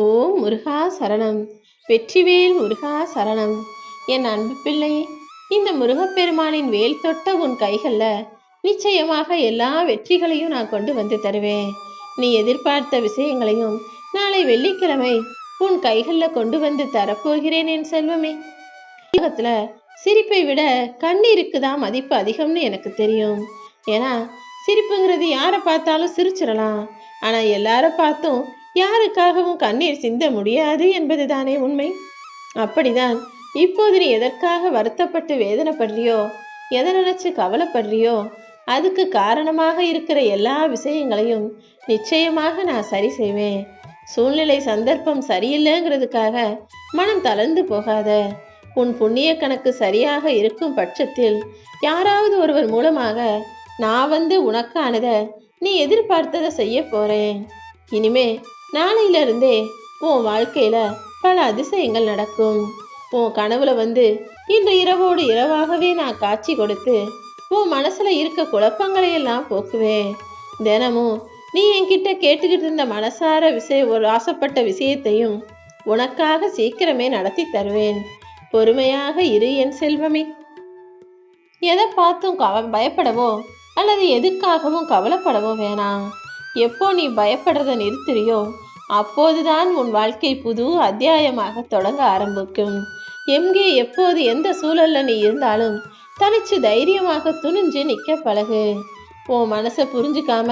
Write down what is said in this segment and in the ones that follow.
ஓம் முருகா சரணம். வெற்றிவேல் முருகா சரணம். என் அன்பு பிள்ளை, இந்த முருகப்பெருமானின் வேல் தொட்ட உன் கைகள்ல நிச்சயமாக எல்லா வெற்றிகளையும் நான் கொண்டு வந்து தருவேன். நீ எதிர்பார்த்த விஷயங்களையும் நாளை வெள்ளிக்கிழமை உன் கைகள்ல கொண்டு வந்து தரப்போகிறேன் என் செல்வமே. உலகத்துல சிரிப்பை விட கண்ணீருக்கு தான் மதிப்பு அதிகம்னு எனக்கு தெரியும். ஏன்னா சிரிப்புங்கிறது யாரை பார்த்தாலும் சிரிச்சிடலாம், ஆனா எல்லார பார்த்தும் யாருக்காகவும் கண்ணீர் சிந்த முடியாது என்பதுதானே உண்மை. அப்படிதான் இப்போது நீ எதற்காக வருத்தப்பட்டு வேதனைப்படுறியோ, எதை நினைச்சு கவலைப்படுறியோ, அதுக்கு காரணமாக இருக்கிற எல்லா விஷயங்களையும் நிச்சயமாக நான் சரி செய்வேன். சூழ்நிலை சந்தர்ப்பம் சரியில்லைங்கிறதுக்காக மனம் தளர்ந்து போகாத. உன் புண்ணிய கணக்கு சரியாக இருக்கும் பட்சத்தில் யாராவது ஒருவர் மூலமாக நான் வந்து உனக்கானதை நீ எதிர்பார்த்ததை செய்ய போறேன். இனிமே நாளையிலிருந்தே உன் வாழ்க்கையில பல அதிசயங்கள் நடக்கும். உன் கனவுல வந்து இன்று இரவோடு இரவாகவே நான் காட்சி கொடுத்து உன் மனசுல இருக்க குழப்பங்களை எல்லாம் போக்குவேன். தினமும் நீ என்கிட்ட கேட்டுக்கிட்டு இருந்த மனசார ஒரு ஆசைப்பட்ட விஷயத்தையும் உனக்காக சீக்கிரமே நடத்தி தருவேன். பொறுமையாக இரு என் செல்வமே. எதை பார்த்தும் பயப்படவோ அல்லது எதுக்காகவும் கவலைப்படவோ வேணாம். எப்போ நீ பயப்படுறத நிறுத்துறியோ அப்போதுதான் உன் வாழ்க்கை புது அத்தியாயமாக தொடங்க ஆரம்பிக்கும். எங்கே எப்போது எந்த சூழல்ல நீ இருந்தாலும் தனிச்சு தைரியமாக துணிஞ்சு நிற்க பழகு. உன் மனசை புரிஞ்சுக்காம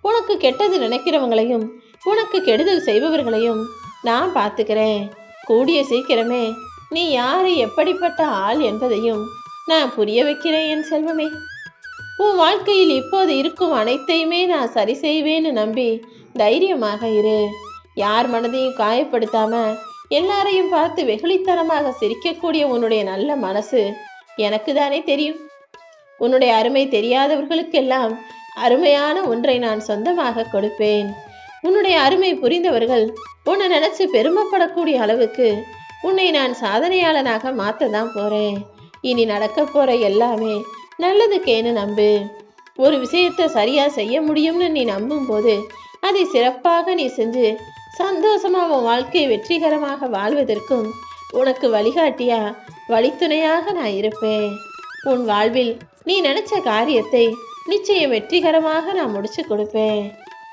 உனக்கு கெட்டது நினைக்கிறவங்களையும் உனக்கு கெடுதல் செய்பவர்களையும் நான் பார்த்துக்கிறேன். கூடிய சீக்கிரமே நீ யாரு எப்படிப்பட்ட ஆள் என்பதையும் நான் புரிய வைக்கிறேன் என் செல்வமே. உன் வாழ்க்கையில் இப்போது இருக்கும் அனைத்தையுமே நான் சரி செய்வேன்னு நம்பி தைரியமாக இரு. யார் மனதையும் காயப்படுத்தாம எல்லாரையும் பார்த்து வெகுளித்தனமாக சிரிக்கக்கூடிய உன்னுடைய நல்ல மனசு எனக்கு தானே தெரியும். உன்னுடைய அருமை தெரியாதவர்களுக்கெல்லாம் அருமையான ஒன்றை நான் சொந்தமாக கொடுப்பேன். உன்னுடைய அருமை புரிந்தவர்கள் உன்னை நினைச்சு பெருமைப்படக்கூடிய அளவுக்கு உன்னை நான் சாதனையாளனாக மாற்றதான் போறேன். இனி நடக்க போற எல்லாமே நல்லதுக்கேன்னு நம்பு. ஒரு விஷயத்தை சரியா செய்ய முடியும்னு நீ நம்பும் போது அதை சிறப்பாக நீ செஞ்சு சந்தோஷமா உன் வாழ்க்கையை வெற்றிகரமாக வாழ்வதற்கும் உனக்கு வழிகாட்டியா வழித்துணையாக நான் இருப்பேன். உன் வாழ்வில் நீ நினைச்ச காரியத்தை நிச்சயம் வெற்றிகரமாக நான் முடிச்சு கொடுப்பேன்.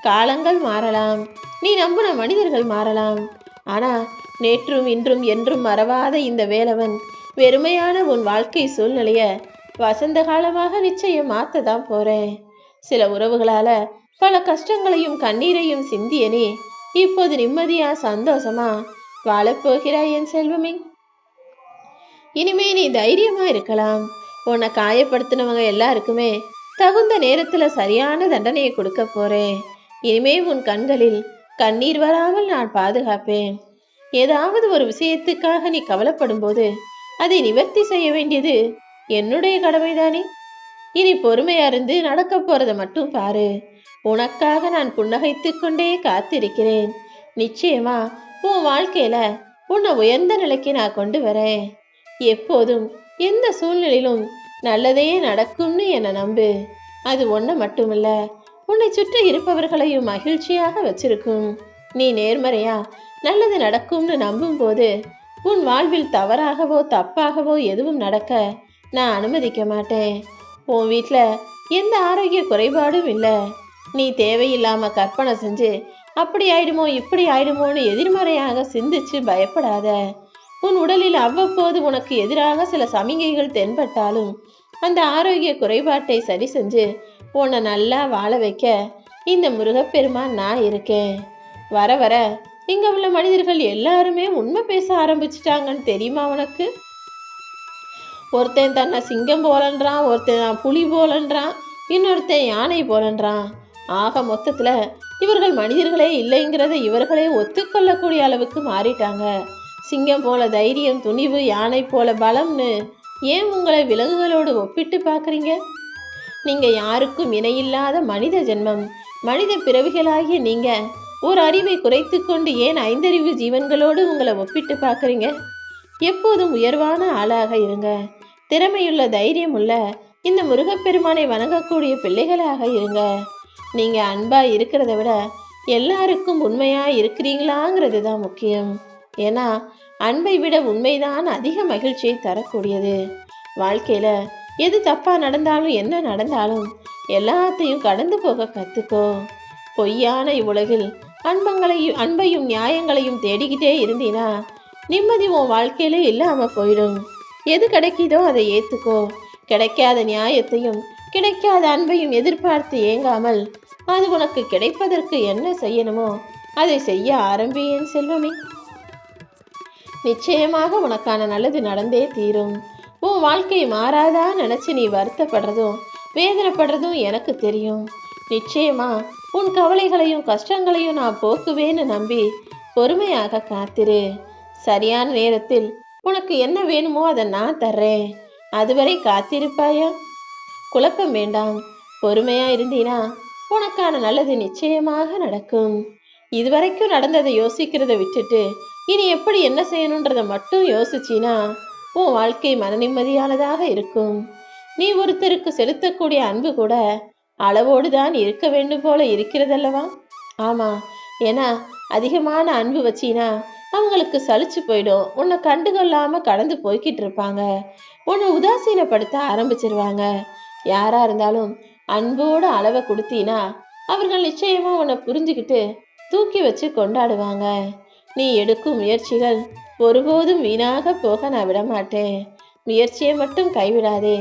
காலங்கள் மாறலாம், நீ நம்பின மனிதர்கள் மாறலாம், ஆனா நேற்றும் இன்றும் என்றும் மறவாத இந்த வேலவன் வெறுமையான உன் வாழ்க்கை சூழ்நிலைய வசந்த காலமாக நிச்சயம் மாத்ததான் போறேன். சில உறவுகளால பல கஷ்டங்களையும் கண்ணீரையும் சிந்தியனே இப்போது நிம்மதியா சந்தோஷமா வாழப்போகிறாய் என் செல்வமே. இனிமே நீ தைரியமா இருக்கலாம். உன்னை காயப்படுத்தினவங்க எல்லாருக்குமே தகுந்த நேரத்துல சரியான தண்டனையை கொடுக்க போறேன். இனிமே உன் கண்களில் கண்ணீர் வராமல் நான் பாதுகாப்பேன். ஏதாவது ஒரு விஷயத்துக்காக நீ கவலைப்படும் போது அதை நிவர்த்தி செய்ய வேண்டியது என்னுடைய கடமைதானே. இனி பொறுமையா இருந்து நடக்க போறதை மட்டும் பாரு. உனக்காக நான் புன்னகைத்து கொண்டே காத்திருக்கிறேன். நிச்சயமா உன் வாழ்க்கையில உன்னை உயர்ந்த நிலைக்கு நான் கொண்டு வரேன். எப்போதும் எந்த சூழ்நிலையிலும் நல்லதே நடக்கும்னு என்னை நம்பு. அது ஒன்றை மட்டுமில்ல, உன்னை சுற்றி இருப்பவர்களையும் மகிழ்ச்சியாக வச்சிருக்கும். நீ நேர்மறையா நல்லது நடக்கும்னு நம்பும் போது உன் வாழ்வில் தவறாகவோ தப்பாகவோ எதுவும் நடக்க நான் அனுமதிக்க மாட்டேன். உன் வீட்டில் எந்த ஆரோக்கிய குறைபாடும் இல்லை. நீ தேவையில்லாம கற்பனை செஞ்சு அப்படி ஆயிடுமோ இப்படி ஆயிடுமோன்னு எதிர்மறையாக சிந்திச்சு பயப்படாத. உன் உடலில் அவ்வப்போது உனக்கு எதிராக சில சமிகைகள் தென்பட்டாலும் அந்த ஆரோக்கிய குறைபாட்டை சரி செஞ்சு உன்னை நல்லா வாழ வைக்க இந்த முருகப்பெருமான் நான் இருக்கேன். வர வர இங்க உள்ள மனிதர்கள் எல்லாருமே உண்மை பேச ஆரம்பிச்சிட்டாங்கன்னு தெரியுமா உனக்கு? ஒருத்தன் தன்னை சிங்கம் போலன்றான், ஒருத்தன் நான் புலி போலன்றான், இன்னொருத்தன் யானை போலன்றான். ஆக மொத்தத்துல இவர்கள் மனிதர்களே இல்லைங்கிறத இவர்களே ஒத்துக்கொள்ளக்கூடிய அளவுக்கு மாறிட்டாங்க. சிங்கம் போல தைரியம், துணிவு, யானை போல பலம்னு ஏன் உங்களை விலங்குகளோடு ஒப்பிட்டு பார்க்குறீங்க? நீங்க யாருக்கும் இணையில்லாத மனித ஜென்மம். மனித பிறவிகளாகிய நீங்க ஒரு அறிவை குறைத்து கொண்டு ஏன் ஐந்தறிவு ஜீவன்களோடு உங்களை ஒப்பிட்டு பார்க்குறீங்க? எப்போதும் உயர்வான ஆளாக இருங்க. திறமையுள்ள தைரியம் உள்ள இந்த முருகப்பெருமானை வணங்கக்கூடிய பிள்ளைகளாக இருங்க. நீங்க அன்பா இருக்கிறத விட எல்லாருக்கும் உண்மையா இருக்கிறீங்களாங்கிறது தான் முக்கியம். ஏன்னா அன்பை விட உண்மைதான் அதிக மகிழ்ச்சியை தரக்கூடியது. வாழ்க்கையில எது தப்பா நடந்தாலும் என்ன நடந்தாலும் எல்லாத்தையும் கடந்து போக கத்துக்கோ. பொய்யான இவ்வுலகில் அன்பையும் நியாயங்களையும் தேடிக்கிட்டே இருந்தீனா நிம்மதி உன் வாழ்க்கையில இல்லாம போயிடும். எது கிடைக்குதோ அதை ஏத்துக்கோ. கிடைக்காத நியாயத்தையும் கிடைக்காத அன்பையும் எதிர்பார்த்து ஏங்காமல் அது உனக்கு கிடைப்பதற்கு என்ன செய்யணுமோ அதை செய்ய ஆரம்பியேன் செல்வமே. நிச்சயமாக உனக்கான நல்லது நடந்தே தீரும். உன் வாழ்க்கை மாறாதா நினைச்சு நீ வருத்தப்படுறதும் வேதனைப்படுறதும் எனக்கு தெரியும். நிச்சயமா உன் கவலைகளையும் கஷ்டங்களையும் நான் போக்குவேன்னு நம்பி பொறுமையாக காத்திரு. சரியான நேரத்தில் உனக்கு என்ன வேணுமோ அதை நான் தர்றேன். அதுவரை காத்திருப்பாயா? குழப்பம் வேண்டாம். பொறுமையா இருந்தீனா உனக்கான நல்லது நிச்சயமாக நடக்கும். இதுவரைக்கும் நடந்ததை யோசிக்கிறத விட்டுட்டு இனி எப்படி என்ன செய்யணுன்றதை மட்டும் யோசிச்சினா உன் வாழ்க்கை மன நிம்மதியானதாக இருக்கும். நீ ஒருத்தருக்கு செலுத்தக்கூடிய அன்பு கூட அளவோடு தான் இருக்க வேண்டும் போல இருக்கிறதல்லவா? ஆமா, ஏன்னா அதிகமான அன்பு வச்சினா அவங்களுக்கு சலிச்சு போயிடும். உன்னை கண்டுகொள்ளாம கடந்து போய்கிட்டு இருப்பாங்க. உன்னை உதாசீனப்படுத்த ஆரம்பிச்சிருவாங்க. யாரா இருந்தாலும் அன்போடு அளவை கொடுத்தீனா அவர்கள் நிச்சயமா உன்னை புரிஞ்சுக்கிட்டு தூக்கி வச்சு கொண்டாடுவாங்க. நீ எடுக்கும் முயற்சிகள் ஒருபோதும் வீணாக போக நான் விடமாட்டேன். முயற்சியை மட்டும் கைவிடாதே.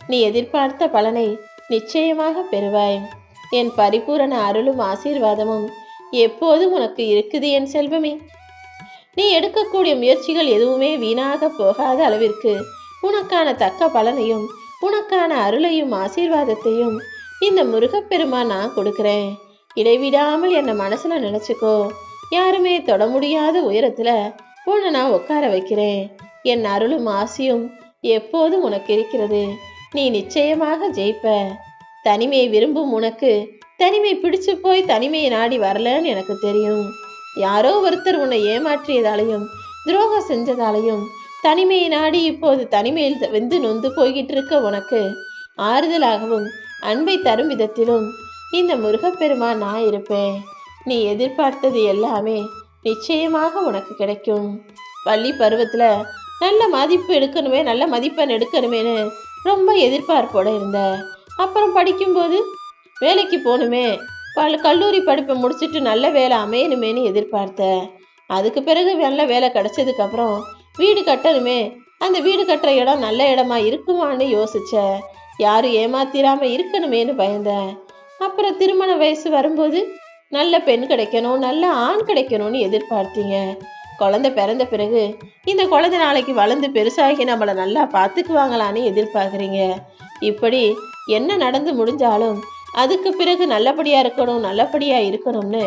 நீ எதிர்பார்த்த பலனை நிச்சயமாக பெறுவாய். என் பரிபூரண அருளும் ஆசீர்வாதமும் எப்போதும் உனக்கு இருக்குது என் செல்வமே. நீ எடுக்கக்கூடிய முயற்சிகள் எதுவுமே வீணாக போகாத அளவிற்கு உனக்கான தக்க பலனையும் உனக்கான அருளையும் ஆசீர்வாதத்தையும் இந்த முருகப்பெருமான் நான் கொடுக்கிறேன். இடைவிடாமல் என்னை மனசுல நினைச்சுக்கோ. யாருமே தொட முடியாத உயரத்துல உன்னை நான் உட்கார வைக்கிறேன். என் அருளும் ஆசியும் எப்போதும் உனக்கு இருக்கிறது. நீ நிச்சயமாக ஜெயிப்ப. தனிமையை விரும்பும் உனக்கு தனிமை பிடிச்சு போய் தனிமையை நாடி வரலன்னு எனக்கு தெரியும். யாரோ ஒருத்தர் உன்னை ஏமாற்றியதாலையும் துரோகம் செஞ்சதாலையும் தனிமையை நாடி இப்போது தனிமையில் வெந்து நொந்து போய்கிட்டு இருக்க உனக்கு ஆறுதலாகவும் அன்பை தரும் விதத்திலும் இந்த முருகப்பெருமான் நான் இருப்பேன். நீ எதிர்பார்த்தது எல்லாமே நிச்சயமாக உனக்கு கிடைக்கும். பள்ளி பருவத்துல நல்ல மதிப்பு எடுக்கணுமே, நல்ல மதிப்பெண் எடுக்கணுமேனு ரொம்ப எதிர்பார்ப்போட இருந்த. அப்புறம் படிக்கும்போது வேலைக்கு போகணுமே, கல்லூரி படிப்பை முடிச்சுட்டு நல்ல வேலை அமையணுமேனு எதிர்பார்த்த. அதுக்கு பிறகு நல்ல வேலை கிடைச்சதுக்கு அப்புறம் வீடு கட்டணுமே, அந்த வீடு கட்டுற இடம் நல்ல இடமா இருக்குமான்னு யோசிச்ச. யாரும் ஏமாத்திராம இருக்கணுமேனு பயந்த. அப்புறம் திருமண வயசு வரும்போது நல்ல பெண் கிடைக்கணும், நல்ல ஆண் கிடைக்கணும்னு எதிர்பார்த்தீங்க. குழந்தை பிறந்த பிறகு இந்த குழந்தை நாளைக்கு வளர்ந்து பெருசாகி நம்மளை நல்லா பார்த்துக்குவாங்களான்னு எதிர்பார்க்குறீங்க. இப்படி என்ன நடந்து முடிஞ்சாலும் அதுக்கு பிறகு நல்லபடியா இருக்கணும், நல்லபடியா இருக்கணும்னு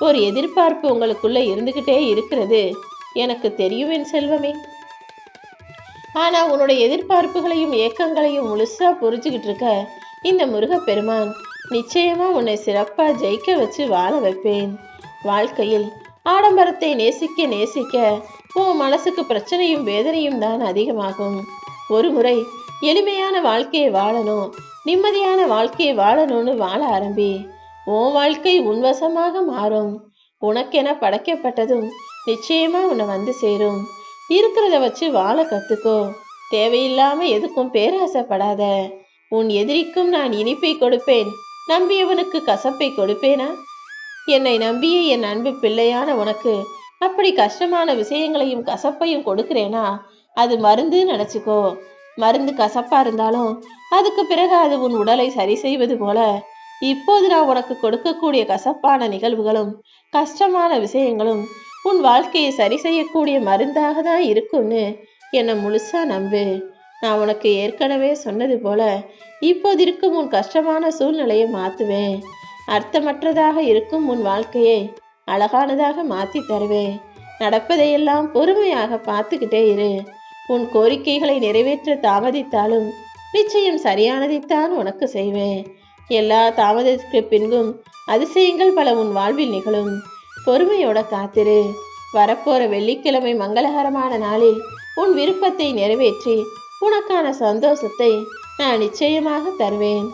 ஒரு எதிர்பார்ப்பு உங்களுக்குள்ள இருந்துகிட்டே இருக்கிறது எனக்கு தெரியும் என் செல்வமே. ஆனா உன்னுடைய எதிர்பார்ப்புகளையும் ஏக்கங்களையும் முழுசா புரிஞ்சுக்கிட்டு இருக்க இந்த முருகப்பெருமான் நிச்சயமா உன்னை சிறப்பா ஜெயிக்க வச்சு வாழ வைப்பேன். வாழ்க்கையில் ஆடம்பரத்தை நேசிக்க நேசிக்க உன் மனசுக்கு பிரச்சனையும் வேதனையும் தான் அதிகமாகும். ஒரு முறை எளிமையான வாழ்க்கையை வாழணும், நிம்மதியான வாழ்க்கையை வாழணும்னு வாழ ஆரம்பி. உன் வாழ்க்கை உன்வசமாக மாறும். உனக்கென படைக்கப்பட்டதும் நிச்சயமா உன்னை வந்து சேரும். இருக்கிறத வச்சு வாழ கத்துக்கோ. தேவையில்லாம எதுக்கும் பேராசைப்படாத. உன் எதிரிக்கும் நான் இனிப்பை கொடுப்பேன், நம்பியவனுக்கு கசப்பை கொடுப்பேனா? என்னை நம்பிய என் அன்பு பிள்ளையான உனக்கு அப்படி கஷ்டமான விஷயங்களையும் கசப்பையும் கொடுக்கிறேனா அது மருந்து நினைச்சுக்கோ. மருந்து கசப்பா இருந்தாலும் அதுக்கு பிறகு அது உன் உடலை சரி செய்வது போல இப்போது நான் உனக்கு கொடுக்கக்கூடிய கசப்பான நிகழ்வுகளும் கஷ்டமான விஷயங்களும் உன் வாழ்க்கையை சரி செய்யக்கூடிய மருந்தாக தான் இருக்கும்னு என்னை முழுசா நம்பு. நான் உனக்கு ஏற்கனவே சொன்னது போல இப்போது இருக்கும் உன் கஷ்டமான சூழ்நிலையை மாத்துவேன். அர்த்தமற்றதாக இருக்கும் உன் வாழ்க்கையை அழகானதாக மாத்தி தருவேன். நடப்பதையெல்லாம் பொறுமையாக பார்த்துக்கிட்டே இரு. உன் கோரிக்கைகளை நிறைவேற்ற தாமதித்தாலும் நிச்சயம் சரியானதைத்தான் உனக்கு செய்வேன். எல்லா தாமதத்திற்கு பின்பும் அதிசயங்கள் பல உன் வாழ்வில் நிகழும். பொறுமையோட காத்திரு. வரப்போற வெள்ளிக்கிழமை மங்களகரமான நாளில் உன் விருப்பத்தை நிறைவேற்றி உனக்கான சந்தோஷத்தை நான் நிச்சயமாக தருவேன்.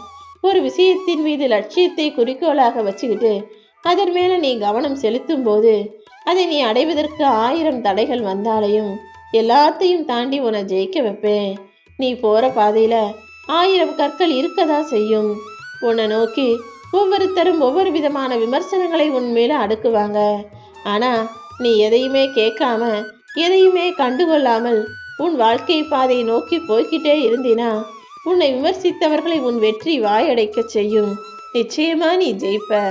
ஒரு விஷயத்தின் மீது லட்சியத்தை குறிக்கோளாக வச்சுக்கிட்டு அதன் மேல நீ கவனம் செலுத்தும் போது அதை நீ அடைவதற்கு 1000 தடைகள் வந்தாலையும் எல்லாத்தையும் தாண்டி உன்னை ஜெயிக்க வைப்பேன். நீ போற பாதையில 1000 கற்கள் இருக்கதா செய்யும். உன்னை நோக்கி ஒவ்வொருத்தரும் ஒவ்வொரு விதமான விமர்சனங்களை உன் மேல அடுக்குவாங்க. ஆனா நீ எதையுமே கேட்காம எதையுமே கண்டுகொள்ளாமல் உன் வாழ்க்கை பாதையை நோக்கி போய்கிட்டே இருந்தினா உன்னை விமர்சித்தவர்களை உன் வெற்றி வாயடைக்க செய்யும். நிச்சயமா நீ ஜெயிப்ப.